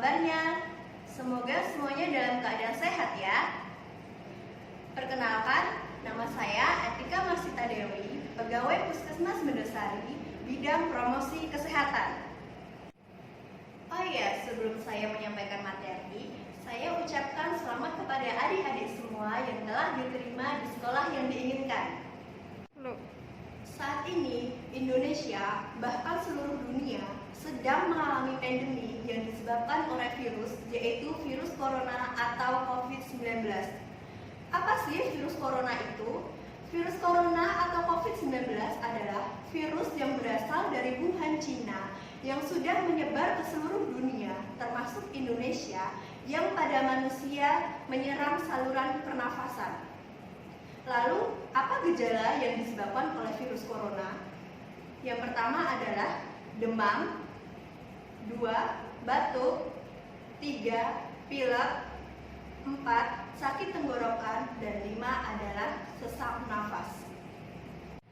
kabarnya? Semoga semuanya dalam keadaan sehat ya. Perkenalkan, nama saya Etika Marsita Dewi, pegawai Puskesmas Mendosari, bidang promosi kesehatan. Oh iya, sebelum saya menyampaikan materi, saya ucapkan selamat kepada adik-adik semua yang telah diterima di sekolah yang diinginkan. Saat ini, Indonesia, bahkan seluruh dunia, sedang mengalami pandemi yang disebabkan oleh virus, yaitu virus corona atau COVID-19. Apa sih virus corona itu? Virus corona atau COVID-19 adalah virus yang berasal dari Wuhan, Cina, yang sudah menyebar ke seluruh dunia, termasuk Indonesia, yang pada manusia menyerang saluran pernafasan. Lalu, apa gejala yang disebabkan oleh virus corona? Yang pertama adalah demam, 2. Batuk, 3. Pilek, 4. Sakit tenggorokan, dan 5 adalah sesak nafas.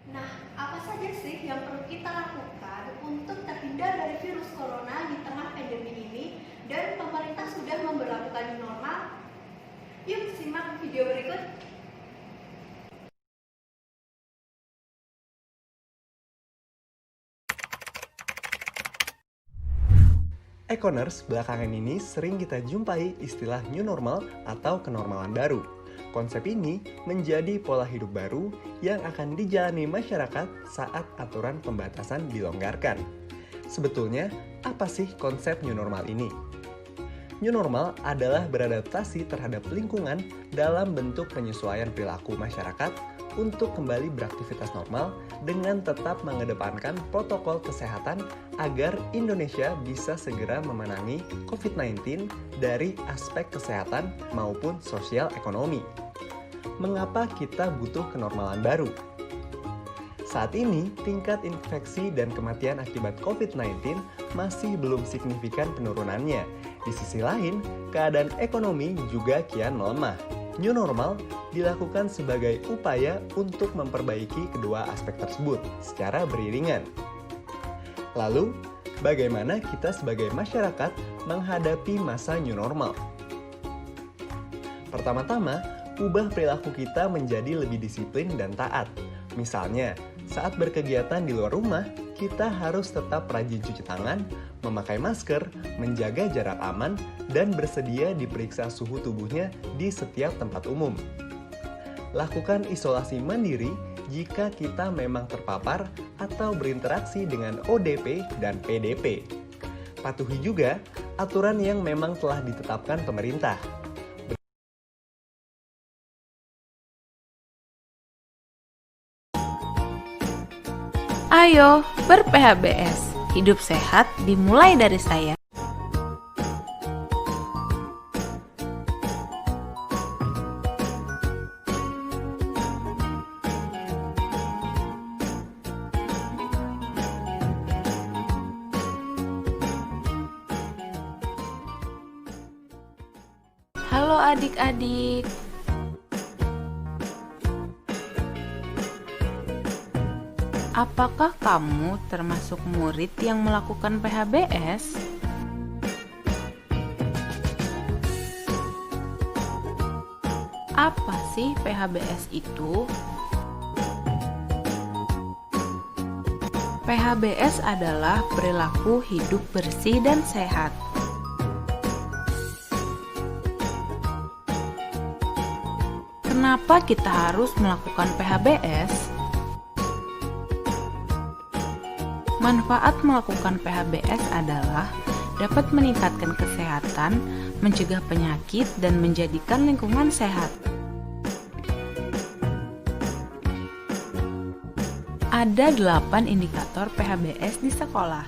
Nah, apa saja sih yang perlu kita lakukan untuk terhindar dari virus corona di tengah pandemi ini dan pemerintah sudah memberlakukan new normal? Yuk simak video berikut. Ekoners, belakangan ini sering kita jumpai istilah new normal atau kenormalan baru. Konsep ini menjadi pola hidup baru yang akan dijalani masyarakat saat aturan pembatasan dilonggarkan. Sebetulnya, apa sih konsep new normal ini? New normal adalah beradaptasi terhadap lingkungan dalam bentuk penyesuaian perilaku masyarakat untuk kembali beraktivitas normal dengan tetap mengedepankan protokol kesehatan agar Indonesia bisa segera memenangi COVID-19 dari aspek kesehatan maupun sosial ekonomi. Mengapa kita butuh kenormalan baru? Saat ini, tingkat infeksi dan kematian akibat COVID-19 masih belum signifikan penurunannya. Di sisi lain, keadaan ekonomi juga kian melemah. New normal dilakukan sebagai upaya untuk memperbaiki kedua aspek tersebut secara beriringan. Lalu, bagaimana kita sebagai masyarakat menghadapi masa new normal? Pertama-tama, ubah perilaku kita menjadi lebih disiplin dan taat. Misalnya, saat berkegiatan di luar rumah, kita harus tetap rajin cuci tangan, memakai masker, menjaga jarak aman, dan bersedia diperiksa suhu tubuhnya di setiap tempat umum. Lakukan isolasi mandiri jika kita memang terpapar atau berinteraksi dengan ODP dan PDP. Patuhi juga aturan yang memang telah ditetapkan pemerintah. Ayo, ber-PHBS. Hidup sehat dimulai dari saya. Halo adik-adik. Apakah kamu termasuk murid yang melakukan PHBS? Apa sih PHBS itu? PHBS adalah perilaku hidup bersih dan sehat. Kenapa kita harus melakukan PHBS? Manfaat melakukan PHBS adalah dapat meningkatkan kesehatan, mencegah penyakit, dan menjadikan lingkungan sehat. Ada 8 indikator PHBS di sekolah.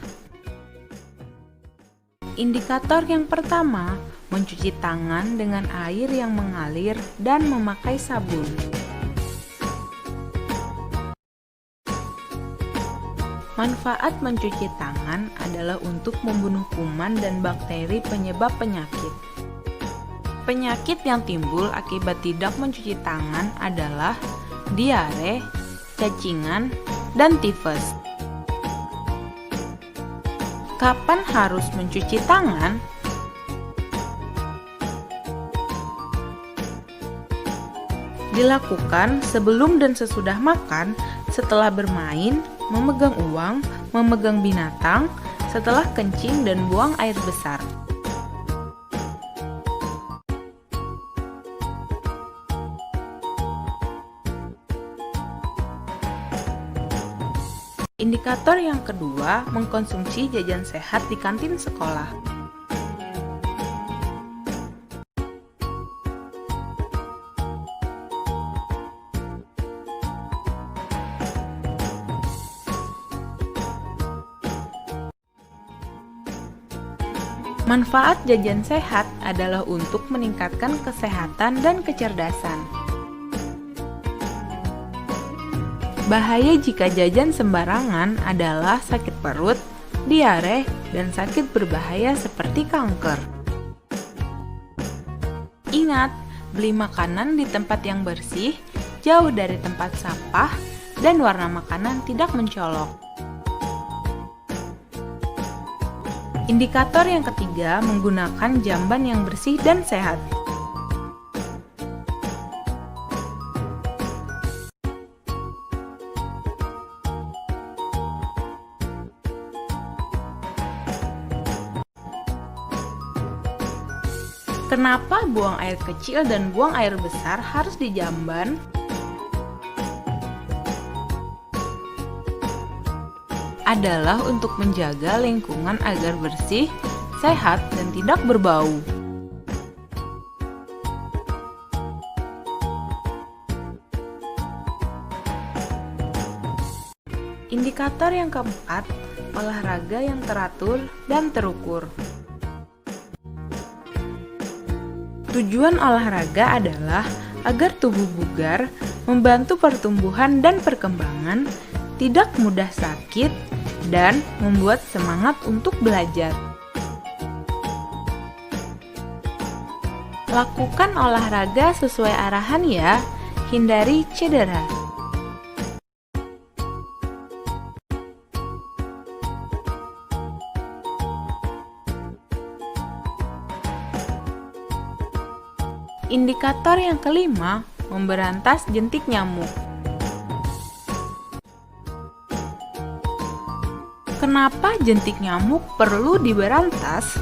Indikator yang pertama, mencuci tangan dengan air yang mengalir dan memakai sabun. Manfaat mencuci tangan adalah untuk membunuh kuman dan bakteri penyebab penyakit. Penyakit yang timbul akibat tidak mencuci tangan adalah diare, cacingan, dan tifus. Kapan harus mencuci tangan? Dilakukan sebelum dan sesudah makan, setelah bermain, memegang uang, memegang binatang, setelah kencing dan buang air besar. Indikator yang kedua, mengkonsumsi jajan sehat di kantin sekolah. Manfaat jajan sehat adalah untuk meningkatkan kesehatan dan kecerdasan. Bahaya jika jajan sembarangan adalah sakit perut, diare, dan sakit berbahaya seperti kanker. Ingat, beli makanan di tempat yang bersih, jauh dari tempat sampah, dan warna makanan tidak mencolok. Indikator yang ketiga, menggunakan jamban yang bersih dan sehat. Kenapa buang air kecil dan buang air besar harus dijamban? Adalah untuk menjaga lingkungan agar bersih, sehat, dan tidak berbau. Indikator yang keempat, olahraga yang teratur dan terukur. Tujuan olahraga adalah agar tubuh bugar, membantu pertumbuhan dan perkembangan, tidak mudah sakit, dan membuat semangat untuk belajar. Lakukan olahraga sesuai arahan ya, hindari cedera. Indikator yang kelima, memberantas jentik nyamuk. Kenapa jentik nyamuk perlu diberantas?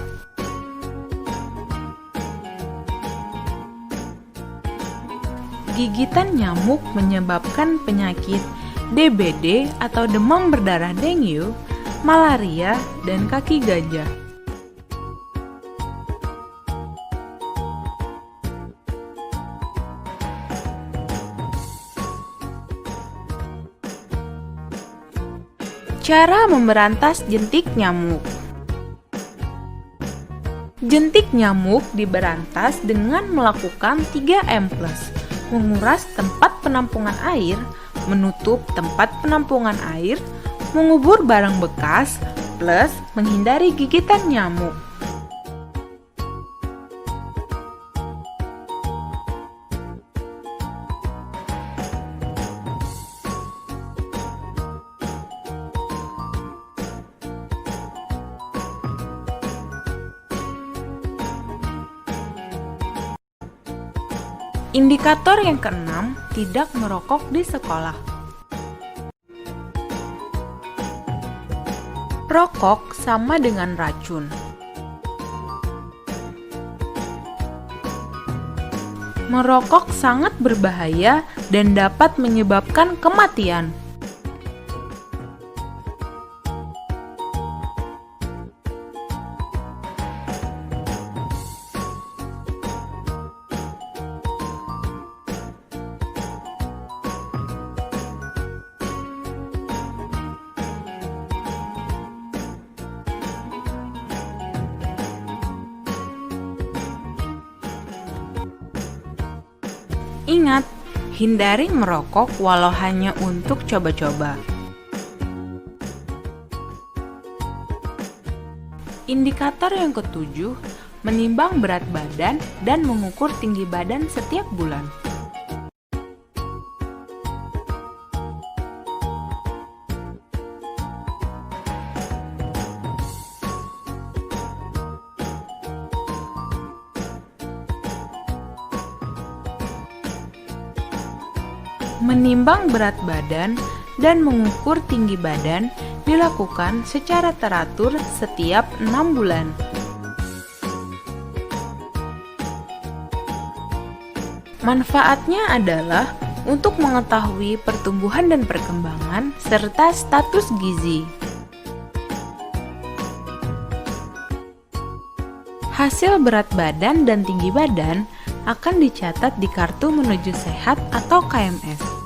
Gigitan nyamuk menyebabkan penyakit DBD atau demam berdarah dengue, malaria, dan kaki gajah. Cara memberantas jentik nyamuk. Jentik nyamuk diberantas dengan melakukan 3M+, menguras tempat penampungan air, menutup tempat penampungan air, mengubur barang bekas, plus menghindari gigitan nyamuk. Indikator yang keenam, tidak merokok di sekolah. Rokok sama dengan racun. Merokok sangat berbahaya dan dapat menyebabkan kematian. Ingat, hindari merokok walau hanya untuk coba-coba. Indikator yang ketujuh, menimbang berat badan dan mengukur tinggi badan setiap bulan. Menimbang berat badan dan mengukur tinggi badan dilakukan secara teratur setiap 6 bulan. Manfaatnya adalah untuk mengetahui pertumbuhan dan perkembangan serta status gizi. Hasil berat badan dan tinggi badan akan dicatat di Kartu Menuju Sehat atau KMS.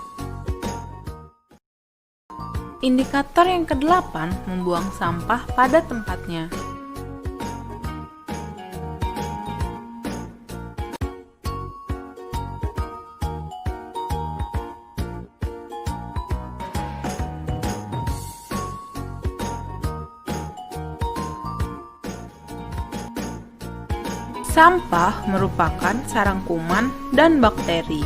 Indikator yang ke-8 membuang sampah pada tempatnya. Sampah merupakan sarang kuman dan bakteri.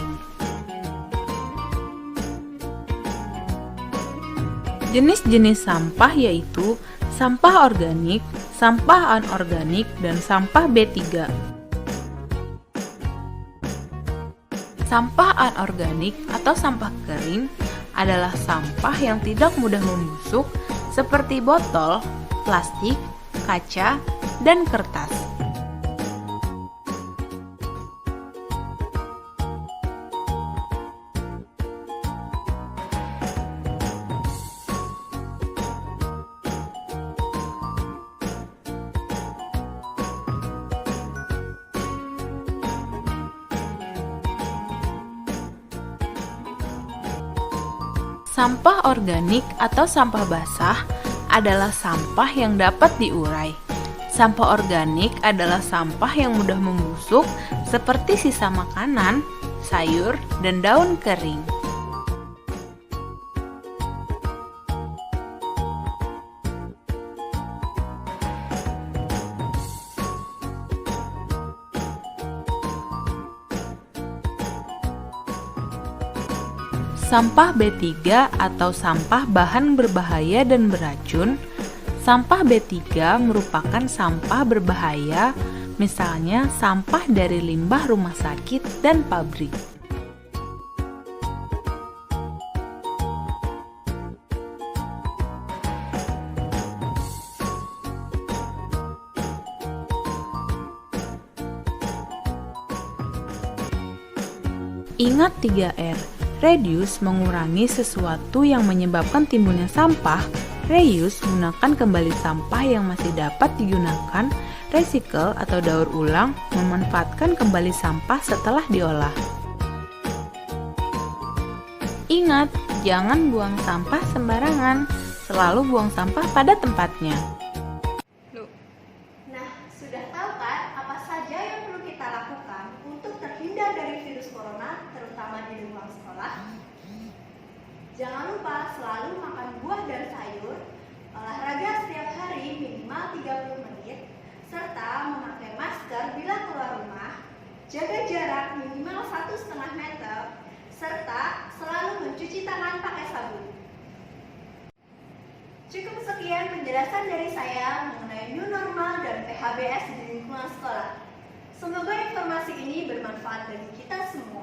Jenis-jenis sampah yaitu sampah organik, sampah anorganik, dan sampah B3. Sampah anorganik atau sampah kering adalah sampah yang tidak mudah membusuk seperti botol, plastik, kaca, dan kertas. Sampah organik atau sampah basah adalah sampah yang dapat diurai. Sampah organik adalah sampah yang mudah membusuk seperti sisa makanan, sayur, dan daun kering. Sampah B3 atau sampah bahan berbahaya dan beracun. Sampah B3 merupakan sampah berbahaya, misalnya sampah dari limbah rumah sakit dan pabrik. Ingat 3R. Reduce mengurangi sesuatu yang menyebabkan timbulnya sampah. Reuse gunakan kembali sampah yang masih dapat digunakan. Recycle atau daur ulang memanfaatkan kembali sampah setelah diolah. Ingat, jangan buang sampah sembarangan. Selalu buang sampah pada tempatnya. Nah, sudah tahu kan apa saja yang perlu kita lakukan untuk terhindar dari virus corona, terutama di lingkungan sekolah? Jangan lupa selalu makan buah dan sayur, olahraga setiap hari minimal 30 menit, serta memakai masker bila keluar rumah, jaga jarak minimal 1,5 meter, serta selalu mencuci tangan pakai sabun. Cukup sekian penjelasan dari saya mengenai new normal dan PHBS di lingkungan sekolah. Semoga informasi ini bermanfaat bagi kita semua.